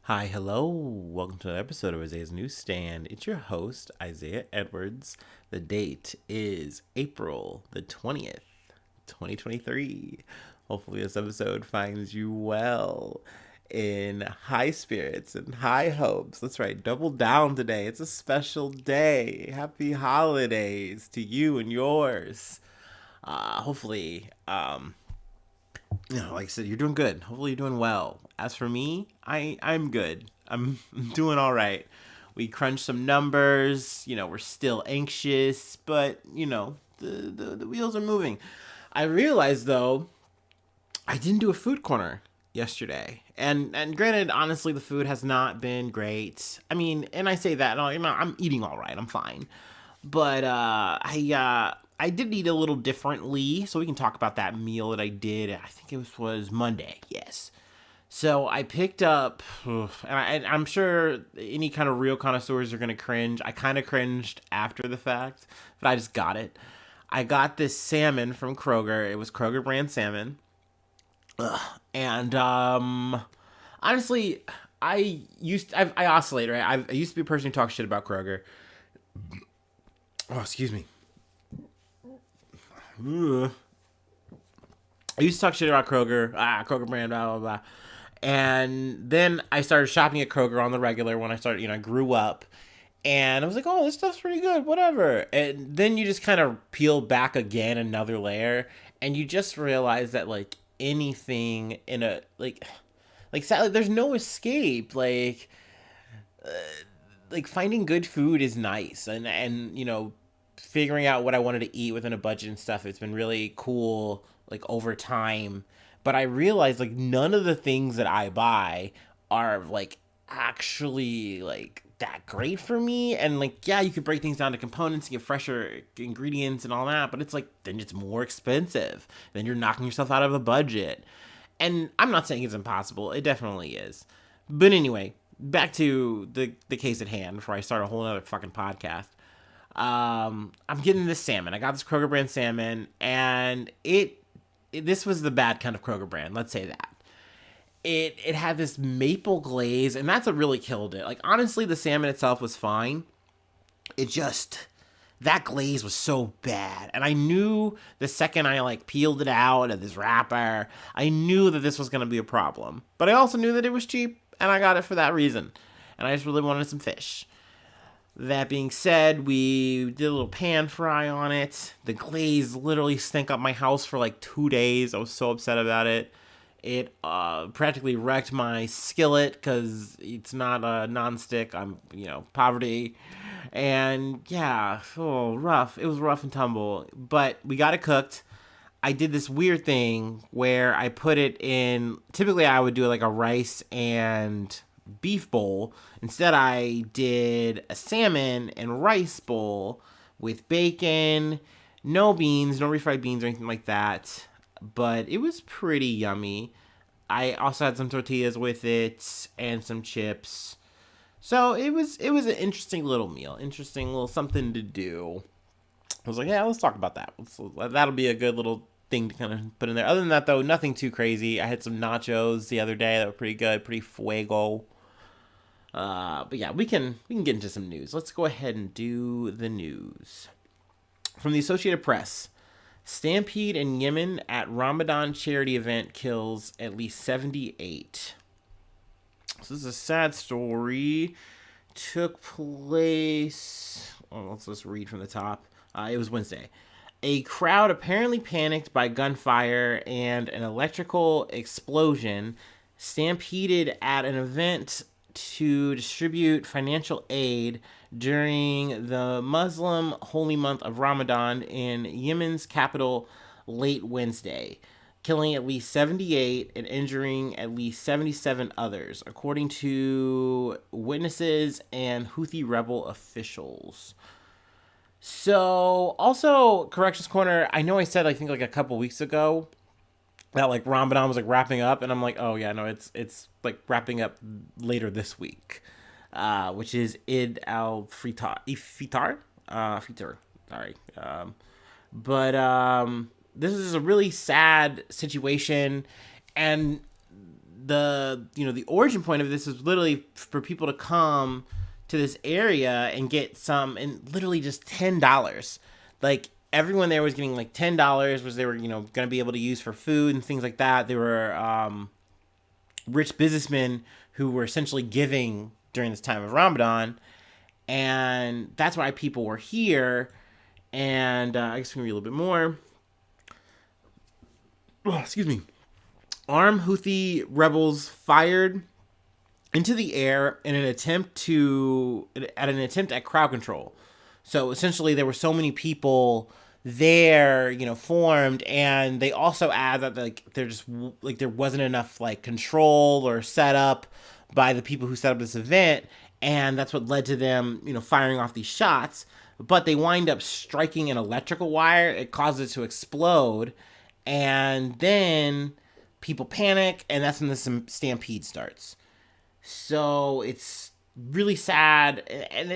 Hi, hello. Welcome to another episode of Isaiah's Newsstand. It's your host, Isaiah Edwards. The date is April the 20th, 2023. Hopefully, this episode finds you well in high spirits and high hopes. That's right, double down today. It's a special day. Happy holidays to you and yours. Hopefully, like I said, you're doing good. Hopefully, you're doing well. As for me, I'm good. I'm doing all right. We crunched some numbers. We're still anxious, but the wheels are moving. I realized though, I didn't do a food corner yesterday, and granted, honestly, the food has not been great. I mean, and I say that, I'm eating all right. I'm fine, but I did eat a little differently, so we can talk about that meal that I did. I think it was Monday. Yes. So I picked up, I'm sure any kind of real connoisseurs are gonna cringe. I kind of cringed after the fact, but I just got it. I got this salmon from Kroger. It was Kroger brand salmon, and honestly, I oscillate, right. I used to be a person who talks shit about Kroger. Oh, excuse me. Ugh. I used to talk shit about Kroger, Kroger brand, blah blah blah, and then I started shopping at Kroger on the regular when I started. I grew up, and I was like, oh, this stuff's pretty good, whatever. And then you just kind of peel back again another layer, and you just realize that like anything in a like sadly, there's no escape. Like finding good food is nice, and figuring out what I wanted to eat within a budget and stuff. It's been really cool, like over time. But I realized like none of the things that I buy are like actually like that great for me. And like, yeah, you could break things down to components and get fresher ingredients and all that, but it's like then it's more expensive. Then you're knocking yourself out of a budget. And I'm not saying it's impossible. It definitely is. But anyway, back to the case at hand before I start a whole other fucking podcast. I'm getting this salmon. I got this Kroger brand salmon, and this was the bad kind of Kroger brand. Let's say that it had this maple glaze, and that's what really killed it. Like honestly, the salmon itself was fine. It just that glaze was so bad, and I knew the second I like peeled it out of this wrapper, I knew that this was gonna be a problem. But I also knew that it was cheap, and I got it for that reason. And I just really wanted some fish. That being said, we did a little pan fry on it. The glaze literally stank up my house for like 2 days. I was so upset about it. It practically wrecked my skillet because it's not a non-stick. I'm, poverty. And yeah, oh, rough. It was rough and tumble. But we got it cooked. I did this weird thing where I put it in. Typically, I would do like a rice and beef bowl. Instead, I did a salmon and rice bowl with bacon, no beans, no refried beans or anything like that. But it was pretty yummy. I also had some tortillas with it and some chips. So it was an interesting little meal, interesting little something to do. I was like, yeah, let's talk about that. That'll be a good little thing to kind of put in there. Other than that, though, nothing too crazy. I had some nachos the other day that were pretty good, pretty fuego. But yeah, we can get into some news. Let's go ahead and do the news from the Associated Press. Stampede in Yemen at Ramadan charity event kills at least 78. So this is a sad story. Took place. Oh, let's just read from the top. It was Wednesday. A crowd apparently panicked by gunfire and an electrical explosion stampeded at an event to distribute financial aid during the Muslim holy month of Ramadan in Yemen's capital late Wednesday, killing at least 78 and injuring at least 77 others, according to witnesses and Houthi rebel officials. So, also, Corrections Corner, I know I said, I think, like a couple weeks ago that like Ramadan was like wrapping up, and I'm like, oh yeah, no, it's like wrapping up later this week, which is Id al Fitar, sorry, but this is a really sad situation, and the origin point of this is literally for people to come to this area and get some, and literally just $10. Like, everyone there was getting like $10, which they were, going to be able to use for food and things like that. They were rich businessmen who were essentially giving during this time of Ramadan, and that's why people were here. And I guess we can read a little bit more. Oh, excuse me. Armed Houthi rebels fired into the air in an attempt at crowd control. So essentially, there were so many people there, formed, and they also add that there wasn't enough control or setup by the people who set up this event, and that's what led to them, firing off these shots. But they wind up striking an electrical wire. It causes it to explode, and then people panic, and that's when the stampede starts. So it's really sad, and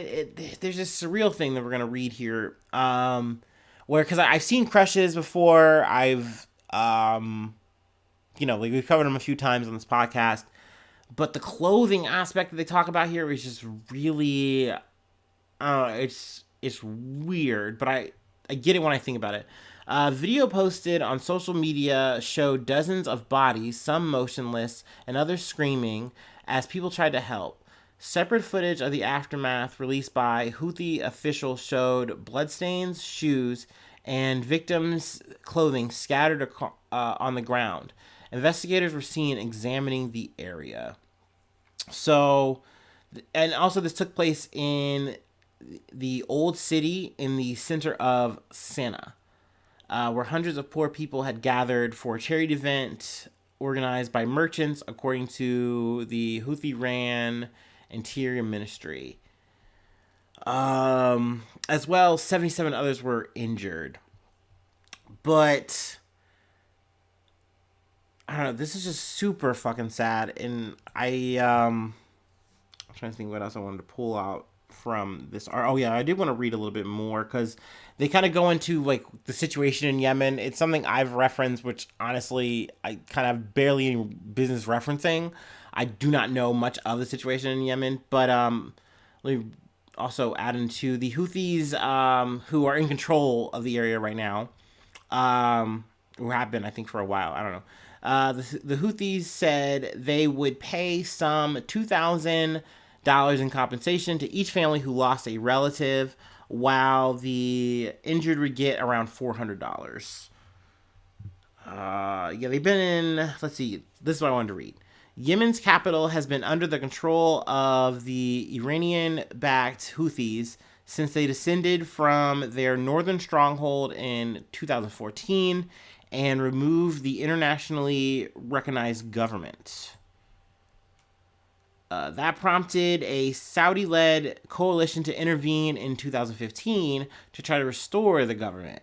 there's this surreal thing that we're gonna read here, where, because I've seen crushes before, I've we've covered them a few times on this podcast, but the clothing aspect that they talk about here is just really, it's weird, but I get it when I think about it. Video posted on social media showed dozens of bodies, some motionless and others screaming, as people tried to help. Separate footage of the aftermath released by Houthi officials showed bloodstains, shoes, and victims' clothing scattered on the ground. Investigators were seen examining the area. So, and also this took place in the old city in the center of Sana'a, where hundreds of poor people had gathered for a charity event organized by merchants, according to the Houthi-ran Interior Ministry. As well, 77 others were injured. But I don't know, this is just super fucking sad, and I'm trying to think what else I wanted to pull out from this. Oh yeah, I did want to read a little bit more, because they kind of go into the situation in Yemen. It's something I've referenced, which honestly I kind of barely any business referencing. I do not know much of the situation in Yemen, but let me also add into the Houthis, who are in control of the area right now, who have been, I think, for a while. I don't know. The Houthis said they would pay some $2,000 in compensation to each family who lost a relative, while the injured would get around $400. They've been in, let's see, this is what I wanted to read. Yemen's capital has been under the control of the Iranian-backed Houthis since they descended from their northern stronghold in 2014 and removed the internationally recognized government. That prompted a Saudi-led coalition to intervene in 2015 to try to restore the government.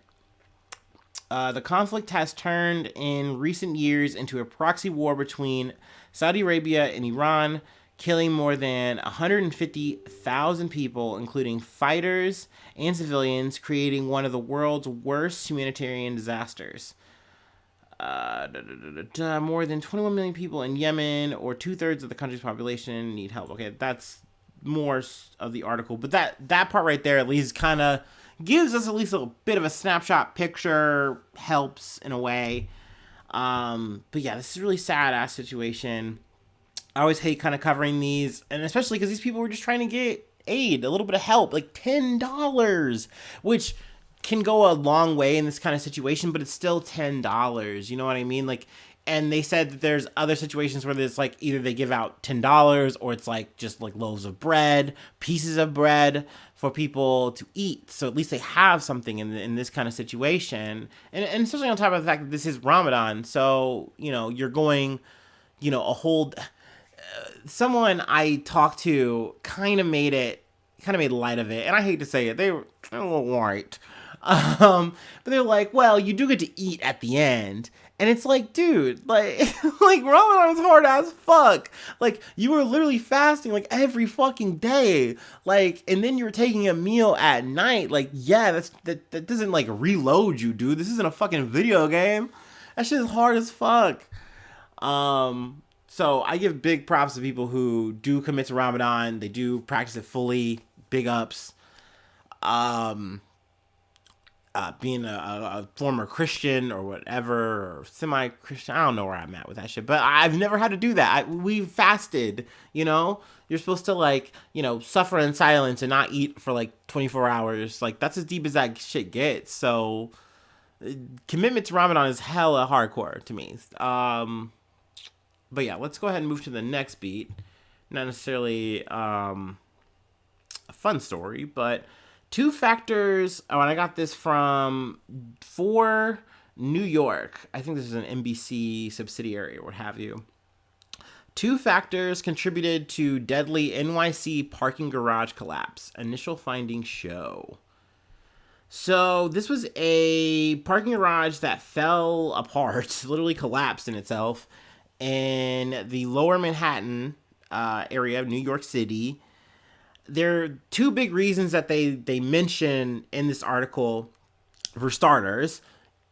The conflict has turned in recent years into a proxy war between Saudi Arabia and Iran, killing more than 150,000 people, including fighters and civilians, creating one of the world's worst humanitarian disasters. More than 21 million people in Yemen, or 2/3 of the country's population, need help. Okay, that's more of the article, but that part right there at least kind of gives us at least a bit of a snapshot picture, helps in a way. But yeah, this is a really sad ass situation. I always hate kind of covering these, and especially because these people were just trying to get aid, a little bit of help, like $10, which can go a long way in this kind of situation, but it's still $10. You know what I mean? And they said that there's other situations where there's either they give out $10 or it's just loaves of bread, pieces of bread for people to eat. So at least they have something in this kind of situation. And especially on top of the fact that this is Ramadan. So, you're going, a whole, someone I talked to kind of made light of it. And I hate to say it. They were a little white. But they're like, well, you do get to eat at the end. And it's dude, Ramadan is hard as fuck. You were literally fasting, every fucking day. And then you were taking a meal at night. That doesn't, reload you, dude. This isn't a fucking video game. That shit is hard as fuck. So I give big props to people who do commit to Ramadan. They do practice it fully. Big ups. Um, Being a former Christian or whatever, or semi-Christian, I don't know where I'm at with that shit. But I've never had to do that. We fasted, you know? You're supposed to, like, you know, suffer in silence and not eat for, like, 24 hours. Like, that's as deep as that shit gets. So, commitment to Ramadan is hella hardcore to me. But yeah, let's go ahead and move to the next beat. Not necessarily a fun story, but two factors. Oh, and I got this from For New York. I think this is an NBC subsidiary or what have you. Two factors contributed to deadly NYC parking garage collapse. Initial findings show. So this was a parking garage that fell apart, literally collapsed in itself, in the lower Manhattan area of New York City. There are two big reasons that they mention in this article. For starters,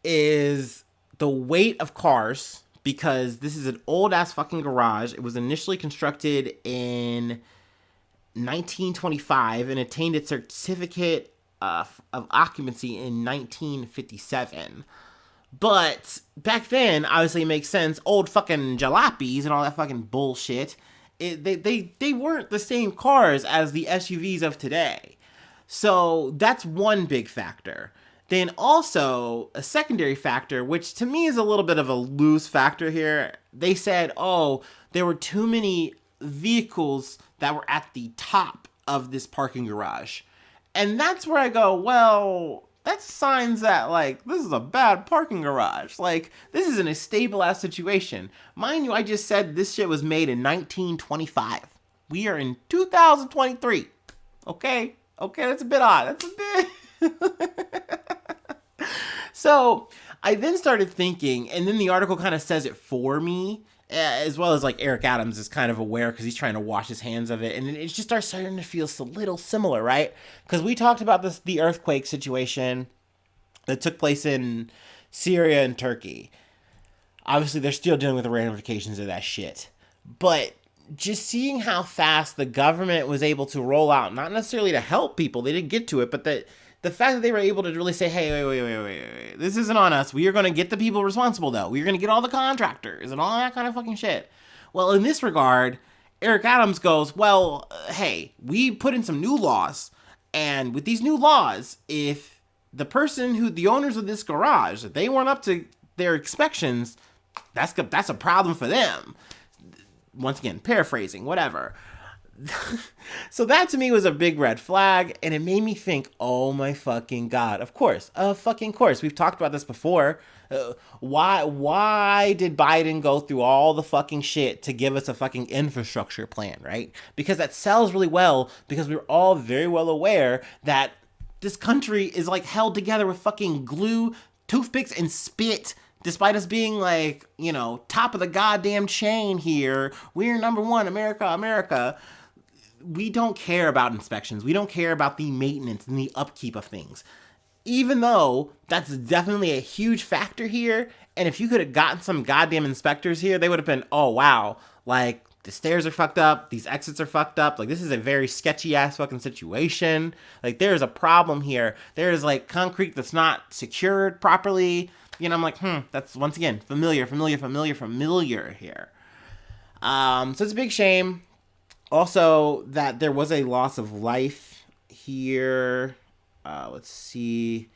is the weight of cars, because this is an old ass fucking garage. It was initially constructed in 1925 and attained its certificate of occupancy in 1957. But back then, obviously it makes sense. Old fucking jalopies and all that fucking bullshit. They weren't the same cars as the SUVs of today. So that's one big factor. Then also a secondary factor, which to me is a little bit of a loose factor here. They said, oh, there were too many vehicles that were at the top of this parking garage. And that's where I go, well, that's signs that, like, this is a bad parking garage. Like, this isn't a stable-ass situation. Mind you, I just said this shit was made in 1925. We are in 2023. Okay? Okay, that's a bit odd. That's a bit... So, I then started thinking, and then the article kind of says it for me, as well as, like, Eric Adams is kind of aware because he's trying to wash his hands of it, and it just starts starting to feel a little similar, right? Because we talked about the earthquake situation that took place in Syria and Turkey. Obviously, they're still dealing with the ramifications of that shit. But just seeing how fast the government was able to roll out, not necessarily to help people, they didn't get to it, but the fact that they were able to really say, hey, wait, this isn't on us. We are going to get the people responsible, though. We're going to get all the contractors and all that kind of fucking shit. Well, in this regard, Eric Adams goes, well, hey, we put in some new laws. And with these new laws, if the owners of this garage, if they weren't up to their inspections, that's a problem for them. Once again, paraphrasing, whatever. So that to me was a big red flag, and it made me think, oh my fucking god, of course, we've talked about this before. Why did Biden go through all the fucking shit to give us a fucking infrastructure plan, right? Because that sells really well, because we're all very well aware that this country is like held together with fucking glue, toothpicks, and spit. Despite us being like, you know, top of the goddamn chain here, we're number one, America. We don't care about inspections. We don't care about the maintenance and the upkeep of things. Even though that's definitely a huge factor here, and if you could have gotten some goddamn inspectors here, they would have been, oh wow, like, the stairs are fucked up, these exits are fucked up, like, this is a very sketchy ass fucking situation. Like, there's a problem here. There's, like, concrete that's not secured properly. You know, I'm like, that's, once again, familiar here. So it's a big shame. Also, that there was a loss of life here. Let's see.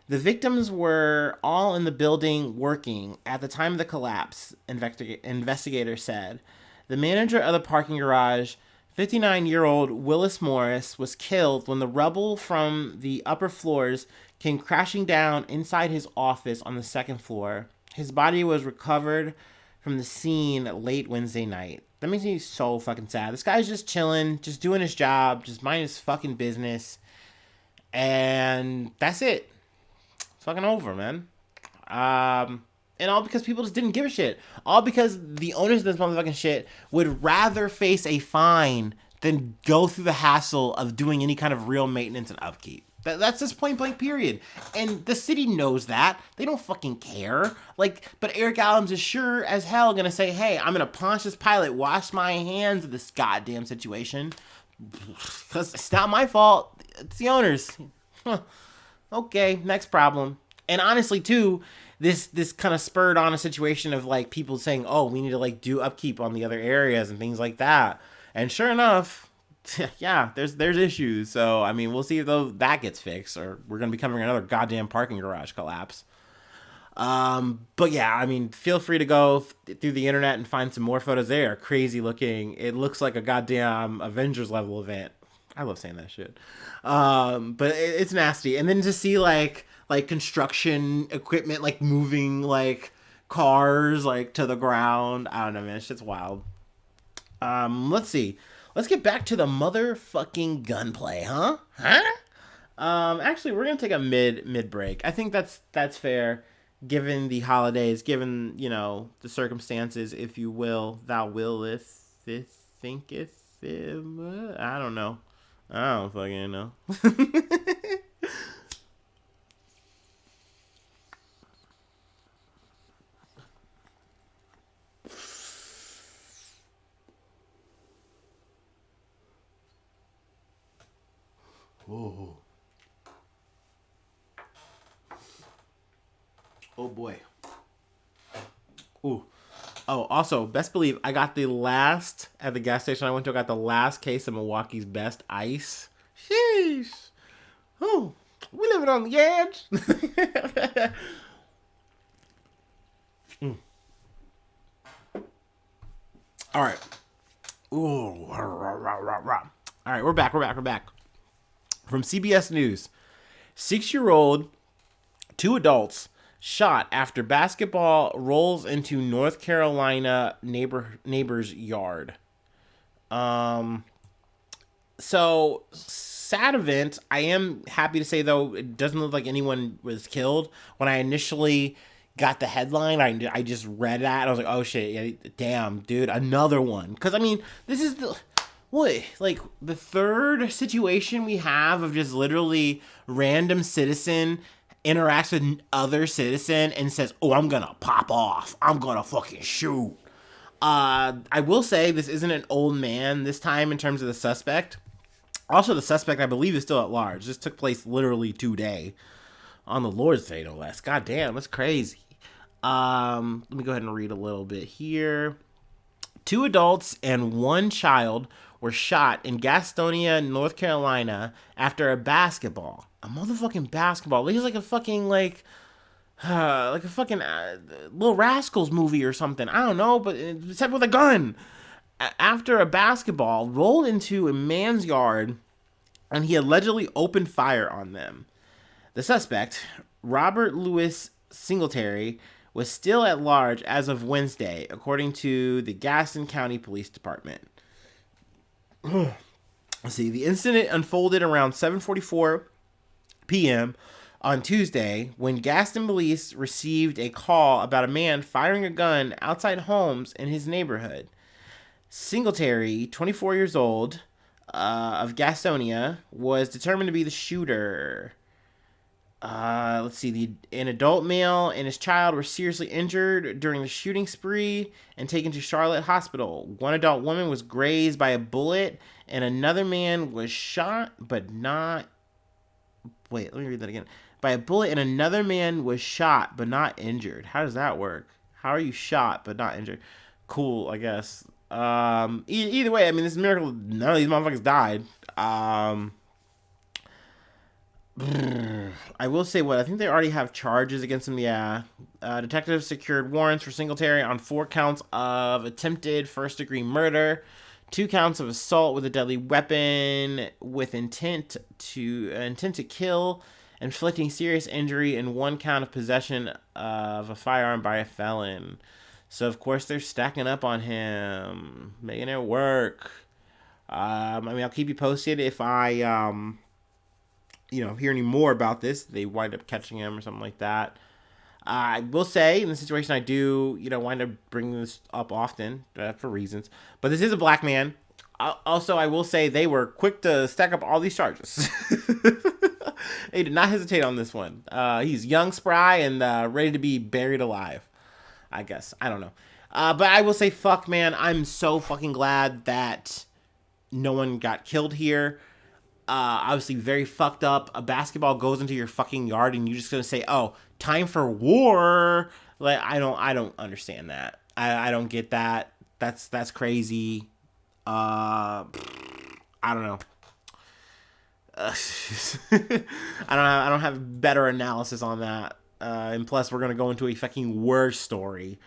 The victims were all in the building working at the time of the collapse, investigators said. The manager of the parking garage, 59-year-old Willis Morris, was killed when the rubble from the upper floors came crashing down inside his office on the second floor. His body was recovered from the scene late Wednesday night. That makes me so fucking sad. This guy's just chilling, just doing his job, just minding his fucking business. And that's it. It's fucking over, man. And all because people just didn't give a shit. All because the owners of this motherfucking shit would rather face a fine than go through the hassle of doing any kind of real maintenance and upkeep. That's just point blank period. And the city knows that. They don't fucking care. Like, but Eric Adams is sure as hell gonna say, hey, I'm gonna Pontius Pilate wash my hands of this goddamn situation. Because it's not my fault. It's the owners. Huh. Okay, next problem. And honestly, too, this kind of spurred on a situation of like people saying, oh, we need to like do upkeep on the other areas and things like that. And sure enough, yeah, there's issues. So I mean, we'll see if that gets fixed, or we're gonna be covering another goddamn parking garage collapse. But yeah, I mean, feel free to go through the internet and find some more photos. They are crazy looking. It looks like a goddamn Avengers level event. I love saying that shit. But it's nasty. And then to see like construction equipment like moving like cars like to the ground. I don't know, man. Shit's wild. Let's see. Let's get back to the motherfucking gunplay, huh? Actually, we're gonna take a mid break. I think that's fair, given the holidays, given the circumstances, if you will, thou willeth, thinketh. I don't know. I don't fucking know. Oh. Oh boy. Ooh. Oh, also, best believe I got at the gas station I went to, I got the last case of Milwaukee's Best Ice. Sheesh. Oh, we living on the edge. Mm. All right. Ooh. All right, we're back. From CBS News, 6-year-old, 2 adults shot after basketball rolls into North Carolina neighbor's yard. So sad event. I am happy to say though, it doesn't look like anyone was killed. When I initially got the headline, I just read that and I was like, oh shit, yeah, damn, dude, another one. Because I mean, this is the third situation we have of just literally random citizen interacts with other citizen and says, oh, I'm gonna pop off. I'm gonna fucking shoot. I will say this isn't an old man this time in terms of the suspect. Also, the suspect, I believe, is still at large. This took place literally today. On the Lord's Day, no less. God damn, that's crazy. Let me go ahead and read a little bit here. 2 adults and 1 child were shot in Gastonia, North Carolina after a motherfucking basketball. It was like a fucking like a fucking Little Rascals movie or something. I don't know, but except with a gun. After a basketball rolled into a man's yard, and he allegedly opened fire on them. The suspect, Robert Louis Singletary, was still at large as of Wednesday, according to the Gaston County Police Department. Let's see, the incident unfolded around 7:44 p.m. on Tuesday when Gaston police received a call about a man firing a gun outside homes in his neighborhood. Singletary, 24 years old, of Gastonia, was determined to be the shooter. Let's see, an adult male and his child were seriously injured during the shooting spree and taken to Charlotte Hospital. 1 adult woman was grazed by a bullet, and another man was shot but not... Wait, let me read that again. By a bullet, and another man was shot but not injured. How does that work? How are you shot but not injured? Cool, I guess. Either way, I mean, this is a miracle. None of these motherfuckers died. I will say I think they already have charges against him. Yeah. Detectives secured warrants for Singletary on 4 counts of attempted first-degree murder, 2 counts of assault with a deadly weapon with intent to kill, inflicting serious injury, and 1 count of possession of a firearm by a felon. So of course they're stacking up on him, making it work. I mean, I'll keep you posted if I hear any more about this. They wind up catching him or something like that. I will say, in the situation, I do, wind up bringing this up often for reasons. But this is a black man. Also, I will say they were quick to stack up all these charges. He did not hesitate on this one. He's young, spry, and ready to be buried alive. I guess. I don't know. But I will say, fuck, man. I'm so fucking glad that no one got killed here. Obviously, very fucked up. A basketball goes into your fucking yard, and you're just gonna say, "Oh, time for war." Like, I don't understand that. I don't get that. That's crazy. I don't know. I don't have better analysis on that. And plus, we're gonna go into a fucking war story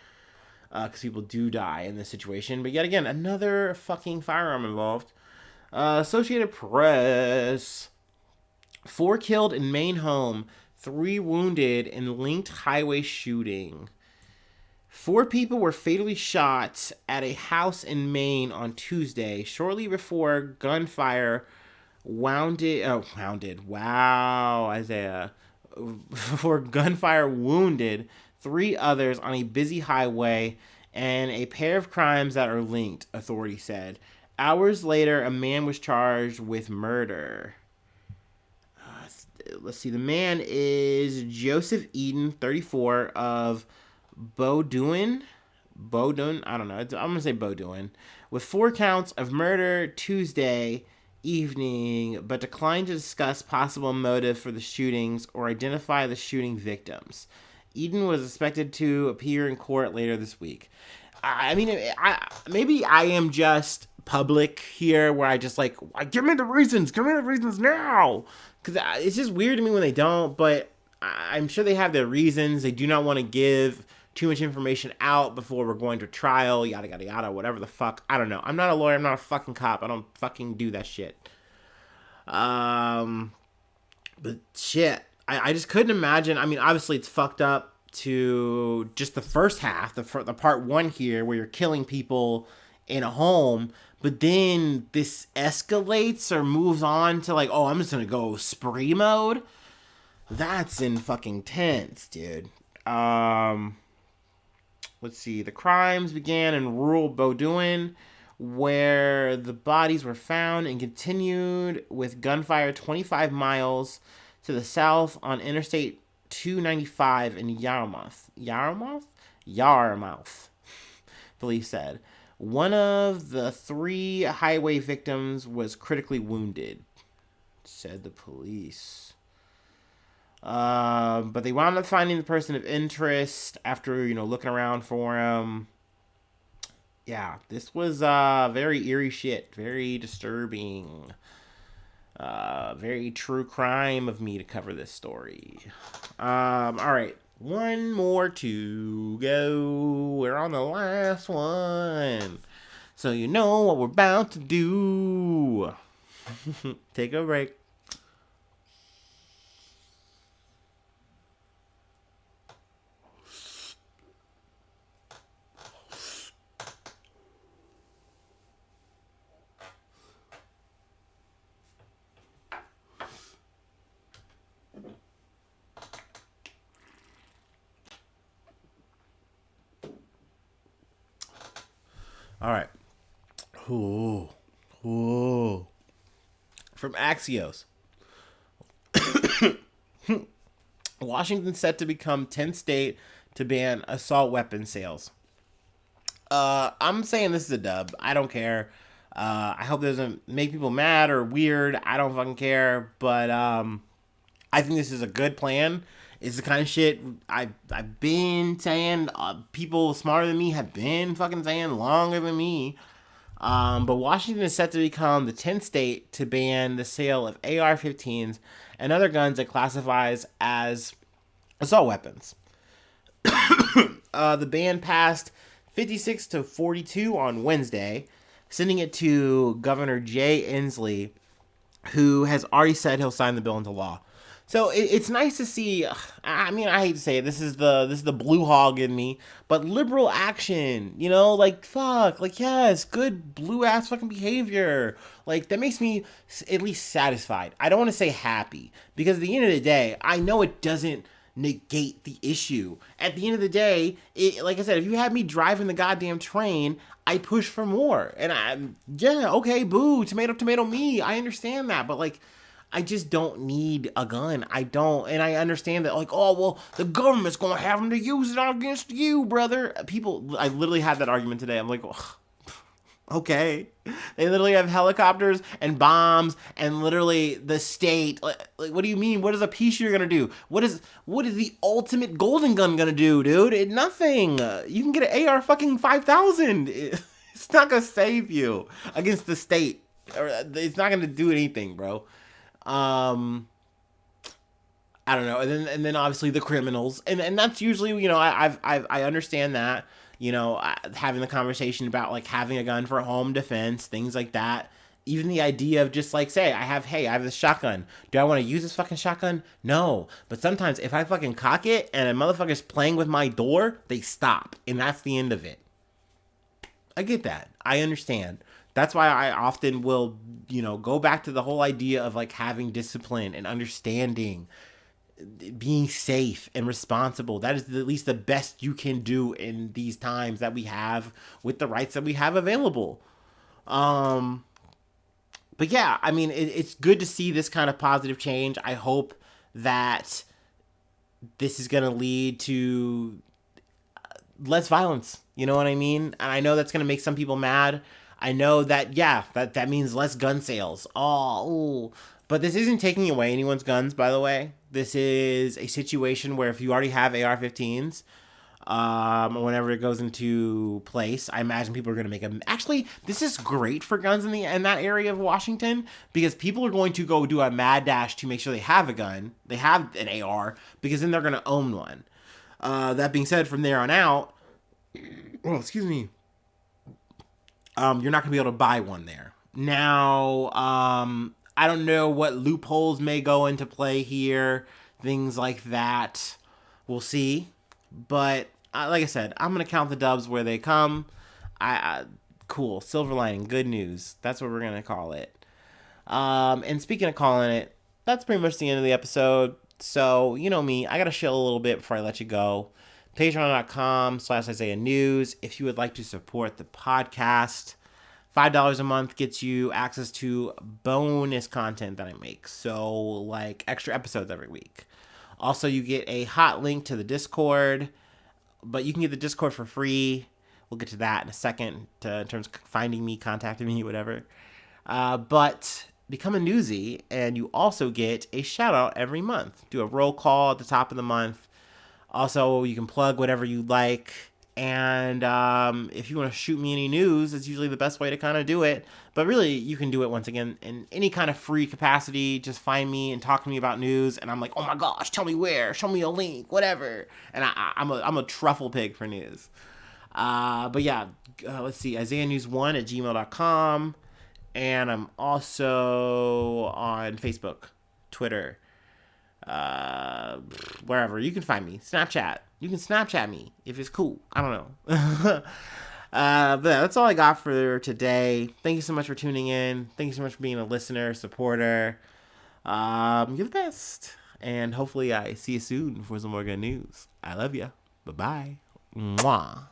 because people do die in this situation. But yet again, another fucking firearm involved. Associated Press: 4 killed in Maine home, 3 wounded in linked highway shooting. 4 people were fatally shot at a house in Maine on Tuesday, shortly before gunfire Isaiah. Before gunfire wounded 3 others on a busy highway, and a pair of crimes that are linked, authorities said. Hours later, a man was charged with murder. Let's see. The man is Joseph Eden, 34, of Bowdoin. I don't know. I'm going to say Bowdoin. With 4 counts of murder Tuesday evening, but declined to discuss possible motive for the shootings or identify the shooting victims. Eden was expected to appear in court later this week. I mean, maybe I am just public here, where I just like, give me the reasons now, because it's just weird to me when they don't. But I'm sure they have their reasons. They do not want to give too much information out before we're going to trial, yada yada yada, whatever the fuck. I don't know. I'm not a lawyer. I'm not a fucking cop. I don't fucking do that shit. But shit, I just couldn't imagine. I mean, obviously it's fucked up to just the first half, the part 1 here, where you're killing people in a home, but then this escalates or moves on to like, oh, I'm just gonna go spree mode. That's in fucking tense, dude. Let's see. The crimes began in rural Bowdoin, where the bodies were found, and continued with gunfire 25 miles to the south on Interstate 295 in Yarmouth, police said. One of the 3 highway victims was critically wounded, said the police. But they wound up finding the person of interest after, looking around for him. Yeah, this was very eerie shit. Very disturbing. Very true crime of me to cover this story. All right. One more to go. We're on the last one. So you know what we're about to do. Take a break. All right. Ooh. From Axios. Washington set to become 10th state to ban assault weapon sales. I'm saying this is a dub. I don't care. I hope it doesn't make people mad or weird. I don't fucking care. But I think this is a good plan. It's the kind of shit I've been saying. People smarter than me have been fucking saying longer than me. But Washington is set to become the 10th state to ban the sale of AR-15s and other guns that classifies as assault weapons. The ban passed 56-42 on Wednesday, sending it to Governor Jay Inslee, who has already said he'll sign the bill into law. So it's nice to see. I mean, I hate to say it, this is the blue hog in me, but liberal action, like fuck, like yes, good blue ass fucking behavior. Like that makes me at least satisfied. I don't want to say happy, because at the end of the day, I know it doesn't negate the issue. At the end of the day, like I said, if you had me driving the goddamn train, I push for more. And okay, boo, tomato, me. I understand that, but like, I just don't need a gun. I don't. And I understand that, like, oh, well, the government's going to have them to use it against you, brother. People, I literally had that argument today. I'm like, oh, okay. They literally have helicopters and bombs and literally the state. Like, what do you mean? What is a pea shooter going to do? What is the ultimate golden gun going to do, dude? Nothing. You can get an AR fucking 5000. It's not going to save you against the state. It's not going to do anything, bro. I don't know, and then obviously the criminals, and that's usually, you know, I understand that, you know, having the conversation about like having a gun for home defense, things like that. Even the idea of just like, say, I have this shotgun. Do I want to use this fucking shotgun? No. But sometimes if I fucking cock it and a motherfucker's playing with my door, they stop, and that's the end of it. I get that. I understand. That's why I often will, you know, go back to the whole idea of like having discipline and understanding, being safe and responsible. That is at least the best you can do in these times that we have with the rights that we have available. But yeah, I mean, it's good to see this kind of positive change. I hope that this is going to lead to less violence. You know what I mean? And I know that's going to make some people mad. I know that, yeah, that means less gun sales. Oh, ooh. But this isn't taking away anyone's guns, by the way. This is a situation where if you already have AR-15s, whenever it goes into place, I imagine people are going to make them. Actually, this is great for guns in that area of Washington, because people are going to go do a mad dash to make sure they have a gun, they have an AR, because then they're going to own one. That being said, from there on out, oh, excuse me, you're not going to be able to buy one there. Now, I don't know what loopholes may go into play here, things like that. We'll see. But like I said, I'm going to count the dubs where they come. Cool. Silver lining. Good news. That's what we're going to call it. And speaking of calling it, that's pretty much the end of the episode. So, you know me, I got to chill a little bit before I let you go. Patreon.com/Isaiah News. If you would like to support the podcast, $5 a month gets you access to bonus content that I make. So, like extra episodes every week. Also, you get a hot link to the Discord, but you can get the Discord for free. We'll get to that in a second in terms of finding me, contacting me, whatever. But become a newsie, and you also get a shout out every month. Do a roll call at the top of the month. Also, you can plug whatever you like. And if you want to shoot me any news, it's usually the best way to kind of do it. But really, you can do it, once again, in any kind of free capacity. Just find me and talk to me about news. And I'm like, oh my gosh, tell me where. Show me a link, whatever. And I'm a truffle pig for news. But yeah, let's see. IsaiahNews1@gmail.com. And I'm also on Facebook, Twitter, wherever. You can find me. Snapchat. You can Snapchat me if it's cool. I don't know. But that's all I got for today. Thank you so much for tuning in. Thank you so much for being a listener, supporter. You're the best. And hopefully I see you soon for some more good news. I love you. Bye-bye. Mwah.